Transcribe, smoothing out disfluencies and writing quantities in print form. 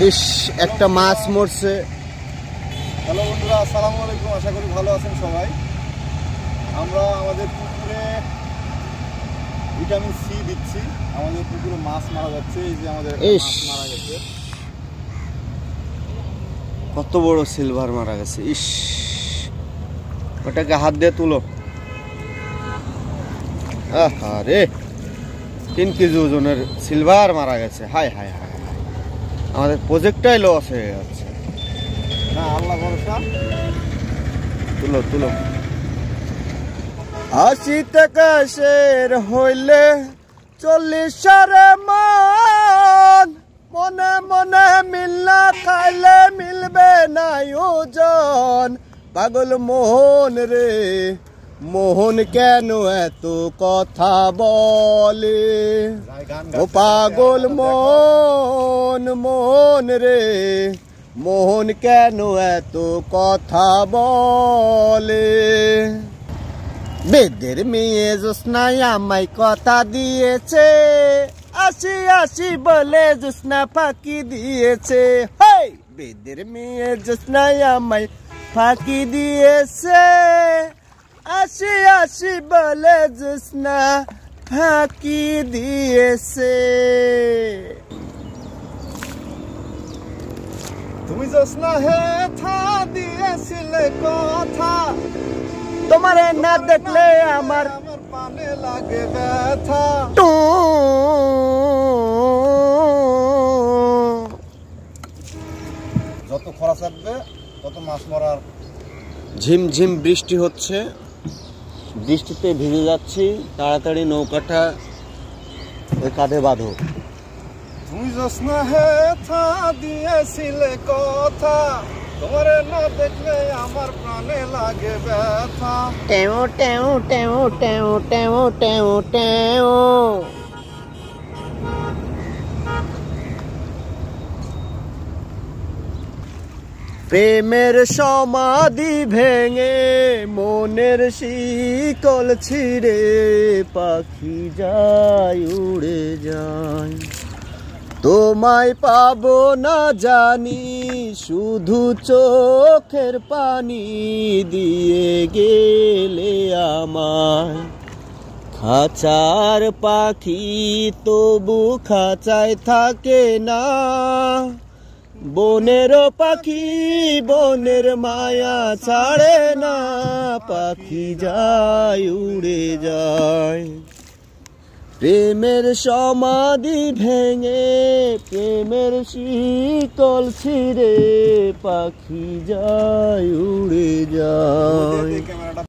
ইস, একটা মাছ মরছে। হ্যালো বন্ধুরা, আসসালামু আলাইকুম। আশা করি ভালো আছেন সবাই। আমরা আমাদের পুকুরে ভিটামিন সি দিচ্ছি। আমাদের পুকুরে মাছ মারা যাচ্ছে। এই যে আমাদের মাছ মারা গেছে। কত বড় সিলভার মারা গেছে। ইস, ওটাকে হাত দিয়ে তুলো। আরে 3 কেজি ওজনের সিলভার মারা গেছে। হায় হায় হায়, আমাদের প্রজেক্টটাই লস হয়ে যাচ্ছে। না, আল্লাহ ভরসা। তুলো তুলো। 80 টাকা শের হইলে 40 সারে মান, মনে মনে মিলনা খাইলে মিলবে না ওজন। পাগল মোহন রে মোহন, কেন এত কথা বলে? ও পাগল মোহন মোহন রে মোহন, কেন এত কথা বলে? বেদের মেয়ে জোসনাই আমায় কথা দিয়েছে, 80 বলে জোসনা ফাঁকি দিয়েছে। হাই, বেদের মেয়ে জোসনাই আমায় ফাঁকি দিয়েছে, 80 বলে জোসনা ফাঁকি দিয়েছে। তুমি জোসনা হে থা দিয়েছিলে কথা, তোমারে না দেখলে আমার পানে লাগে ব্যথা। যত খরা থাকবে তত মাছ মারার। ঝিমঝিম বৃষ্টি হচ্ছে, বৃষ্টিতে ভিজে যাচ্ছি। তাড়াতাড়ি নৌকাটা ওই কাঁধে বাঁধো। তুমি জোসনা হে থা দিয়েছিলে কথা, তোমারে না দেখলে আমার প্রাণে লাগে ব্যথা। টেও টেও টেও টেও টেও টেও টেও। প্রেমের সমাধি ভেঙে মনের শিকল ছিঁড়ে পাখি যায় উড়ে যায়। তোমায় পাবো না জানি, শুধু চোখের পানি দিয়ে গেলে আমায়। খাঁচার পাখি তবু খাঁচায় থাকে না, বনের পাখি বনের মায়া ছাড়ে না, পাখি যায় উড়ে যায়। প্রেমের সমাধি ভেঙে প্রেমের শিকল ছিঁড়ে পাখি যায় উড়ে যায়।